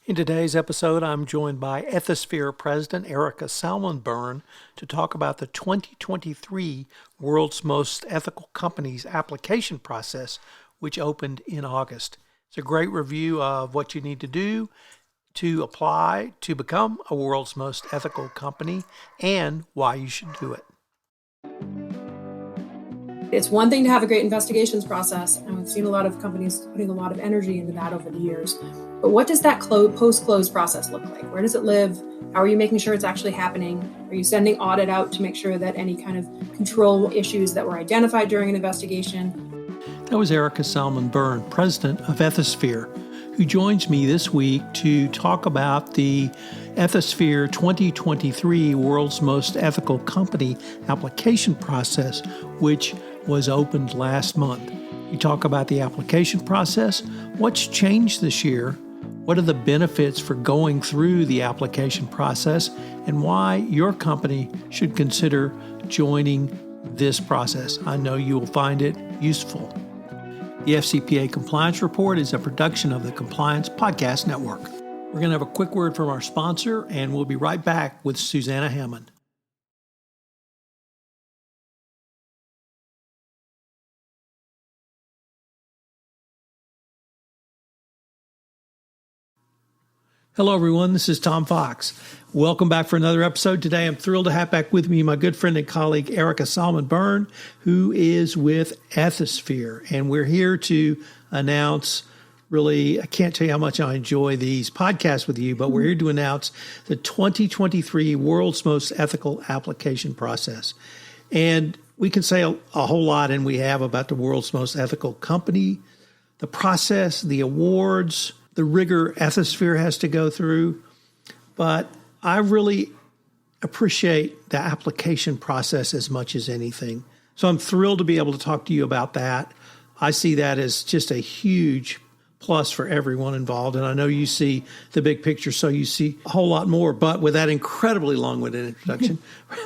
In today's episode, I'm joined by Ethisphere President Erica Salmon Byrne to talk about the 2023 World's Most Ethical Companies application process, which opened in August. It's a great review of what you need to do to apply to become a world's most ethical company and why you should do it. It's one thing to have a great investigations process, and we've seen a lot of companies putting a lot of energy into that over the years. But what does that post-close process look like? Where does it live? How are you making sure it's actually happening? Are you sending audit out to make sure that any kind of control issues that were identified during an investigation? That was Erica Salmon Byrne, President of Ethisphere, who joins me this week to talk about the Ethisphere 2023 World's Most Ethical Company application process, which was opened last month. We talk about the application process, what's changed this year, what are the benefits for going through the application process, and why your company should consider joining this process. I know you will find it useful. The FCPA Compliance Report is a production of the Compliance Podcast Network. We're going to have a quick word from our sponsor, and we'll be right back with Susanna Hammond. Hello, everyone. This is Tom Fox. Welcome back for another episode. Today, I'm thrilled to have back with me my good friend and colleague, Erica Salmon Byrne, who is with Ethisphere. And we're here to announce, really, I can't tell you how much I enjoy these podcasts with you, but we're here to announce the 2023 World's Most Ethical Application Process. And we can say a whole lot, and we have, about the world's most ethical company, the process, the awards, the rigor Ethisphere has to go through. But I really appreciate the application process as much as anything. So I'm thrilled to be able to talk to you about that. I see that as just a huge plus for everyone involved. And I know you see the big picture, so you see a whole lot more. But with that incredibly long-winded introduction,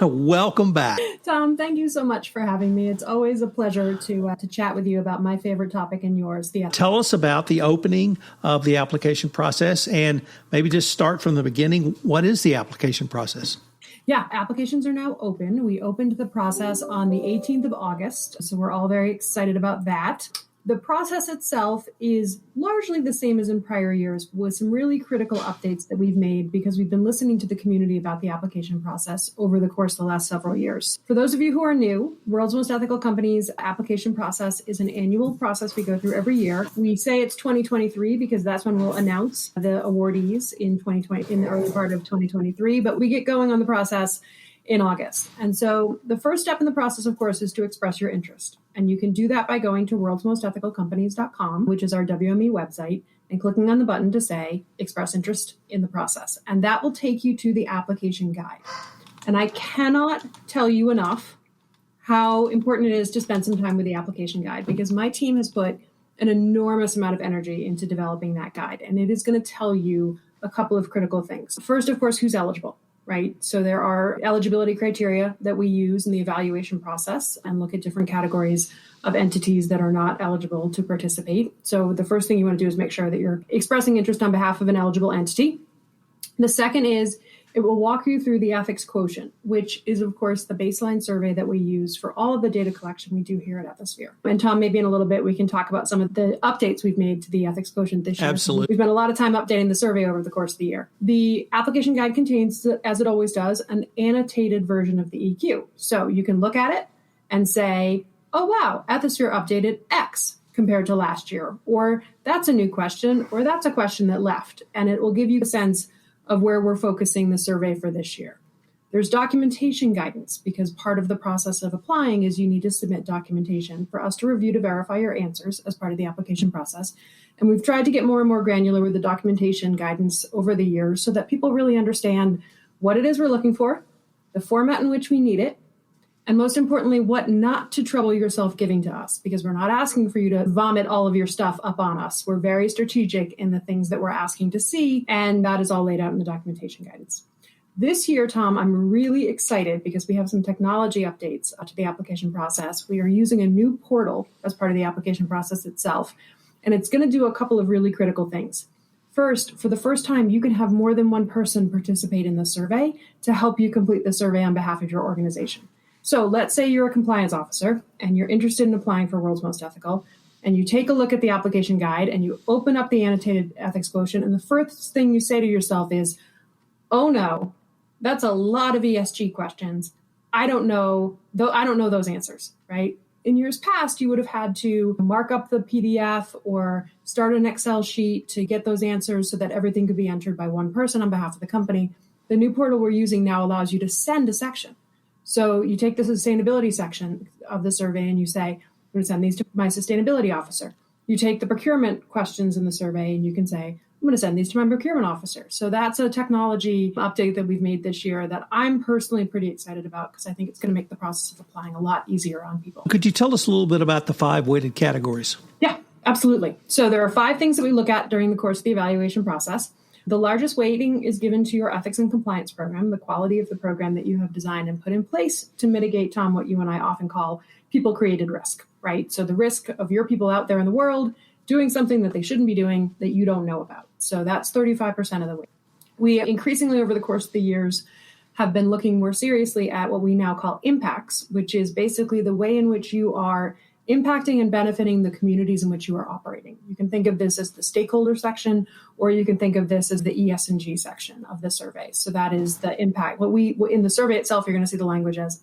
welcome back. Tom, thank you so much for having me. It's always a pleasure to chat with you about my favorite topic and yours. Tell us about the opening of the application process, and maybe just start from the beginning. What is the application process? Yeah, applications are now open. We opened the process on the 18th of August, so we're all very excited about that. The process itself is largely the same as in prior years, with some really critical updates that we've made because we've been listening to the community about the application process over the course of the last several years. For those of you who are new, World's Most Ethical Companies application process is an annual process we go through every year. We say it's 2023 because that's when we'll announce the awardees in the early part of 2023, but we get going on the process in August. And so the first step in the process, of course, is to express your interest. And you can do that by going to worldsmostethicalcompanies.com, which is our WME website, and clicking on the button to say, express interest in the process. And that will take you to the application guide. And I cannot tell you enough how important it is to spend some time with the application guide, because my team has put an enormous amount of energy into developing that guide. And it is going to tell you a couple of critical things. First, of course, who's eligible. Right? So there are eligibility criteria that we use in the evaluation process and look at different categories of entities that are not eligible to participate. So the first thing you want to do is make sure that you're expressing interest on behalf of an eligible entity. The second is it will walk you through the ethics quotient, which is, of course, the baseline survey that we use for all of the data collection we do here at Ethisphere. And Tom, maybe in a little bit, we can talk about some of the updates we've made to the ethics quotient this year. Absolutely. We've spent a lot of time updating the survey over the course of the year. The application guide contains, as it always does, an annotated version of the EQ. So you can look at it and say, oh, wow, Ethisphere updated X compared to last year, or that's a new question, or that's a question that left. And it will give you a sense of where we're focusing the survey for this year. There's documentation guidance, because part of the process of applying is you need to submit documentation for us to review to verify your answers as part of the application process. And we've tried to get more and more granular with the documentation guidance over the years so that people really understand what it is we're looking for, the format in which we need it, and most importantly, what not to trouble yourself giving to us, because we're not asking for you to vomit all of your stuff up on us. We're very strategic in the things that we're asking to see, and that is all laid out in the documentation guidance. This year, Tom, I'm really excited because we have some technology updates to the application process. We are using a new portal as part of the application process itself, and it's going to do a couple of really critical things. First, for the first time, you can have more than one person participate in the survey to help you complete the survey on behalf of your organization. So let's say you're a compliance officer and you're interested in applying for World's Most Ethical, and you take a look at the application guide and you open up the annotated ethics quotient, and the first thing you say to yourself is, oh no, that's a lot of ESG questions. I don't know those answers, right? In years past, you would have had to mark up the PDF or start an Excel sheet to get those answers so that everything could be entered by one person on behalf of the company. The new portal we're using now allows you to send a section. So you take the sustainability section of the survey and you say, I'm going to send these to my sustainability officer. You take the procurement questions in the survey and you can say, I'm going to send these to my procurement officer. So that's a technology update that we've made this year that I'm personally pretty excited about because I think it's going to make the process of applying a lot easier on people. Could you tell us a little bit about the 5 weighted categories? Yeah, absolutely. So there are 5 things that we look at during the course of the evaluation process. The largest weighting is given to your ethics and compliance program, the quality of the program that you have designed and put in place to mitigate, Tom, what you and I often call people-created risk, right? So the risk of your people out there in the world doing something that they shouldn't be doing that you don't know about. So that's 35% of the weight. We increasingly over the course of the years have been looking more seriously at what we now call impacts, which is basically the way in which you are impacting and benefiting the communities in which you are operating. You can think of this as the stakeholder section, or you can think of this as the ES&G section of the survey. So that is the impact. In the survey itself, you're going to see the language as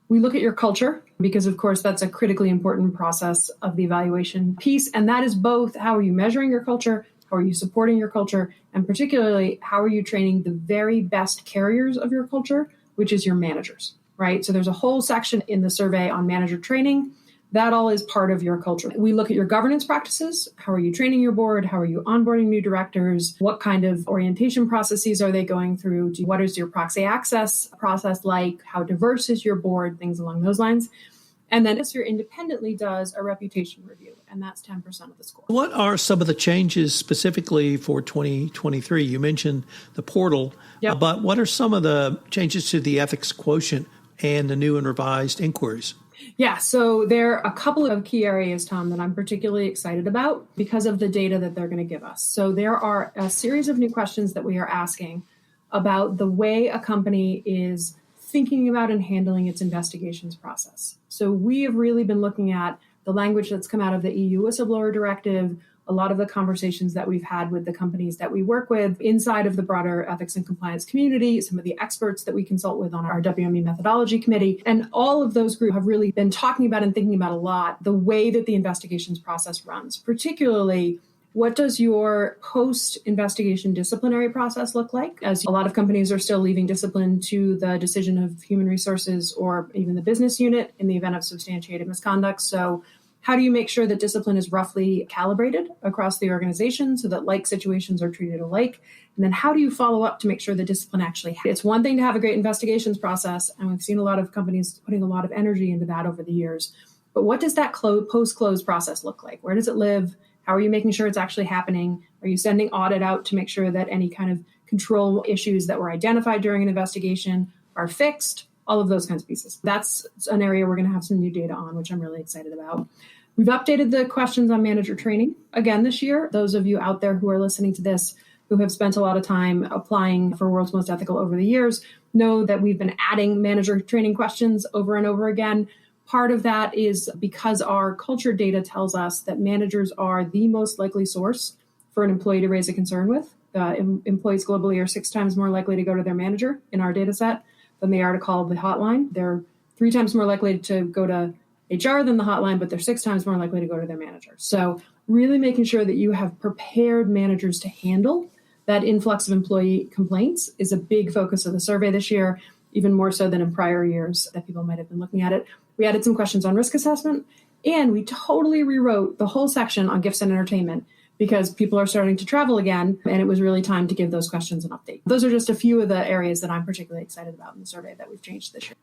we look at your culture, because of course that's a critically important process of the evaluation piece. And that is both how are you measuring your culture, how are you supporting your culture, and particularly how are you training the very best carriers of your culture, which is your managers, right? So there's a whole section in the survey on manager training. That all is part of your culture. We look at your governance practices. How are you training your board? How are you onboarding new directors? What kind of orientation processes are they going through? What is your proxy access process like? How diverse is your board? Things along those lines. And then Ethisphere independently does a reputation review, and that's 10% of the score. What are some of the changes specifically for 2023? You mentioned the portal, but what are some of the changes to the ethics quotient and the new and revised inquiries? Yeah, so there are a couple of key areas, Tom, that I'm particularly excited about because of the data that they're going to give us. So there are a series of new questions that we are asking about the way a company is thinking about and handling its investigations process. So we have really been looking at the language that's come out of the EU whistleblower directive, a lot of the conversations that we've had with the companies that we work with inside of the broader ethics and compliance community, some of the experts that we consult with on our WME methodology committee. And all of those groups have really been talking about and thinking about a lot the way that the investigations process runs, particularly what does your post-investigation disciplinary process look like? As a lot of companies are still leaving discipline to the decision of human resources or even the business unit in the event of substantiated misconduct. So how do you make sure that discipline is roughly calibrated across the organization so that like situations are treated alike? And then how do you follow up to make sure the discipline actually happens? It's one thing to have a great investigations process, and we've seen a lot of companies putting a lot of energy into that over the years. But what does that post-close process look like? Where does it live? How are you making sure it's actually happening? Are you sending audit out to make sure that any kind of control issues that were identified during an investigation are fixed? All of those kinds of pieces. That's an area we're going to have some new data on, which I'm really excited about. We've updated the questions on manager training again this year. Those of you out there who are listening to this, who have spent a lot of time applying for World's Most Ethical over the years, know that we've been adding manager training questions over and over again. Part of that is because our culture data tells us that managers are the most likely source for an employee to raise a concern with. Employees globally are 6 times more likely to go to their manager in our data set than they are to call the hotline. They're 3 times more likely to go to HR than the hotline, but they're 6 times more likely to go to their manager. So really making sure that you have prepared managers to handle that influx of employee complaints is a big focus of the survey this year, even more so than in prior years that people might have been looking at it. We added some questions on risk assessment, and we totally rewrote the whole section on gifts and entertainment because people are starting to travel again, and it was really time to give those questions an update. Those are just a few of the areas that I'm particularly excited about in the survey that we've changed this year.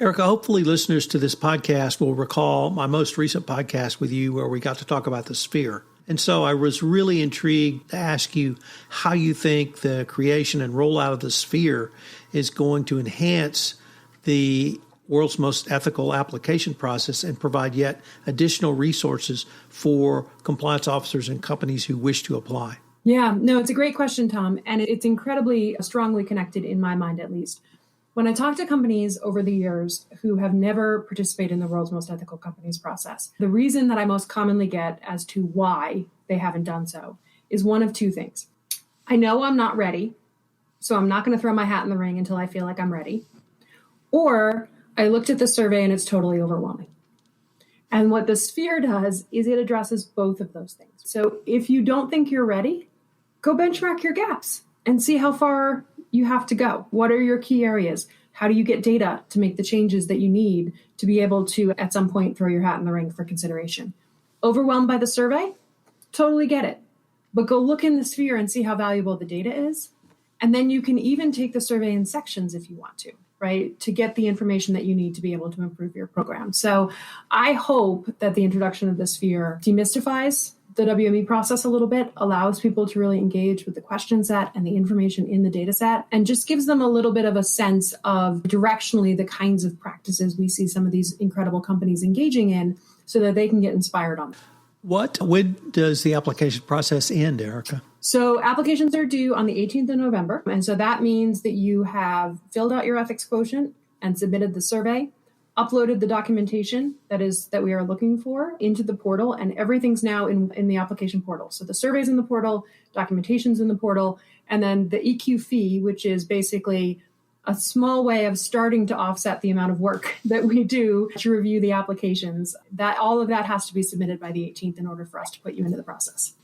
Erica, hopefully listeners to this podcast will recall my most recent podcast with you where we got to talk about the sphere. And so I was really intrigued to ask you how you think the creation and rollout of the sphere is going to enhance the world's most ethical application process and provide yet additional resources for compliance officers and companies who wish to apply. Yeah, no, it's a great question, Tom. And it's incredibly strongly connected in my mind, at least. When I talk to companies over the years who have never participated in the world's most ethical companies process, the reason that I most commonly get as to why they haven't done so is one of two things. I know I'm not ready, so I'm not going to throw my hat in the ring until I feel like I'm ready. Or I looked at the survey and it's totally overwhelming. And what the Sphere does is it addresses both of those things. So if you don't think you're ready, go benchmark your gaps and see how far you have to go. What are your key areas? How do you get data to make the changes that you need to be able to, at some point, throw your hat in the ring for consideration? Overwhelmed by the survey? Totally get it. But go look in the Sphere and see how valuable the data is. And then you can even take the survey in sections if you want to, right? To get the information that you need to be able to improve your program. So I hope that the introduction of the Sphere demystifies the WME process a little bit, allows people to really engage with the question set and the information in the data set, and just gives them a little bit of a sense of directionally the kinds of practices we see some of these incredible companies engaging in so that they can get inspired on them. When does the application process end, Erica? So applications are due on the 18th of November. And so that means that you have filled out your ethics quotient and submitted the survey, uploaded the documentation that we are looking for into the portal, and everything's now in the application portal. So the survey's in the portal, documentation's in the portal, and then the EQ fee, which is basically a small way of starting to offset the amount of work that we do to review the applications. That all of that has to be submitted by the 18th in order for us to put you into the process.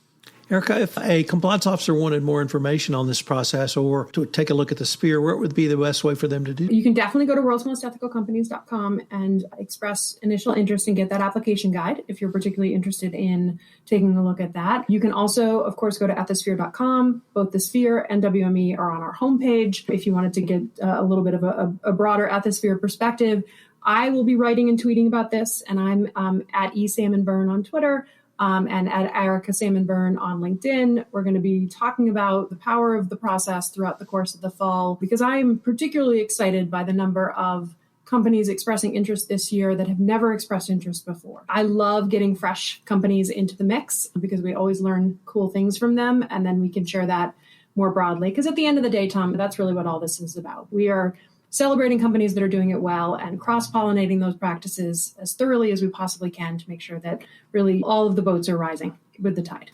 Erica, if a compliance officer wanted more information on this process or to take a look at the Sphere, what would be the best way for them to do? You can definitely go to worldsmostethicalcompanies.com and express initial interest and get that application guide if you're particularly interested in taking a look at that. You can also, of course, go to ethisphere.com. Both the Sphere and WME are on our homepage. If you wanted to get a little bit of a broader Ethisphere perspective, I will be writing and tweeting about this, and I'm at eSalmonByrne on Twitter. And at Erica Salmon Byrne on LinkedIn. We're going to be talking about the power of the process throughout the course of the fall, because I'm particularly excited by the number of companies expressing interest this year that have never expressed interest before. I love getting fresh companies into the mix because we always learn cool things from them, and then we can share that more broadly. Because at the end of the day, Tom, that's really what all this is about. We are celebrating companies that are doing it well and cross-pollinating those practices as thoroughly as we possibly can to make sure that really all of the boats are rising with the tide.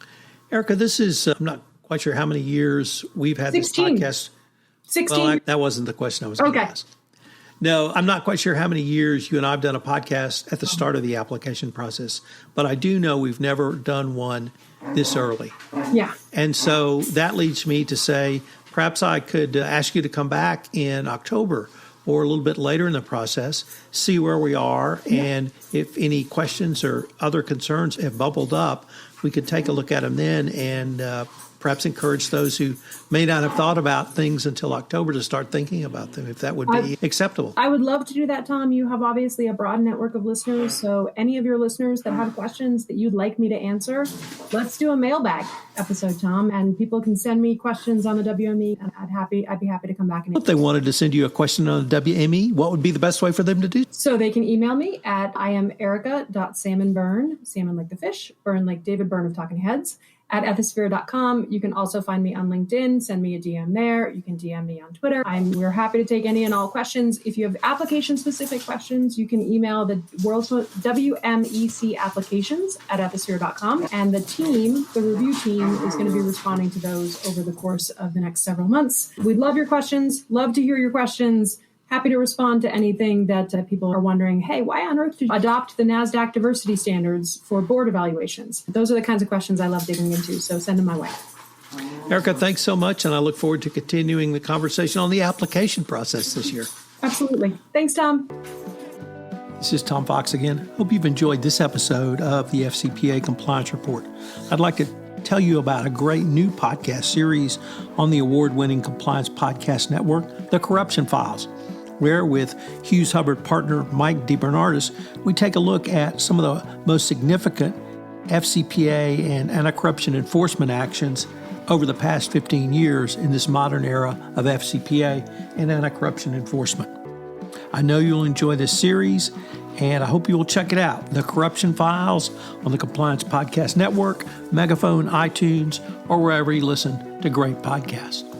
Erica, this is, I'm not quite sure how many years we've had 16. This podcast. 16. Well, that wasn't the question I was going to ask. No, I'm not quite sure how many years you and I have done a podcast at the start of the application process, but I do know we've never done one this early. Yeah. And so that leads me to say, perhaps I could ask you to come back in October or a little bit later in the process, see where we are, and if any questions or other concerns have bubbled up, we could take a look at them then and perhaps encourage those who may not have thought about things until October to start thinking about them, if that would be acceptable. I would love to do that, Tom. You have obviously a broad network of listeners, so any of your listeners that have questions that you'd like me to answer, let's do a mailbag episode, Tom, and people can send me questions on the WME, and I'd be happy to come back and answer. If they wanted to send you a question on the WME, what would be the best way for them to do? So they can email me at iamerica.salmonbyrne, salmon like the fish, Byrne like David Byrne of Talking Heads, at ethisphere.com. You can also find me on LinkedIn. Send me a DM there. You can DM me on Twitter. We're happy to take any and all questions. If you have application-specific questions, you can email the WMEC applications at ethisphere.com. And the review team, is going to be responding to those over the course of the next several months. We'd love your questions. Love to hear your questions. Happy to respond to anything that people are wondering, hey, why on earth did you adopt the NASDAQ diversity standards for board evaluations? Those are the kinds of questions I love digging into, so send them my way. Erica, thanks so much, and I look forward to continuing the conversation on the application process this year. Absolutely. Thanks, Tom. This is Tom Fox again. Hope you've enjoyed this episode of the FCPA Compliance Report. I'd like to tell you about a great new podcast series on the award-winning Compliance Podcast Network, The Corruption Files, where with Hughes Hubbard partner Mike DeBernardis, we take a look at some of the most significant FCPA and anti-corruption enforcement actions over the past 15 years in this modern era of FCPA and anti-corruption enforcement. I know you'll enjoy this series, and I hope you will check it out. The Corruption Files on the Compliance Podcast Network, Megaphone, iTunes, or wherever you listen to great podcasts.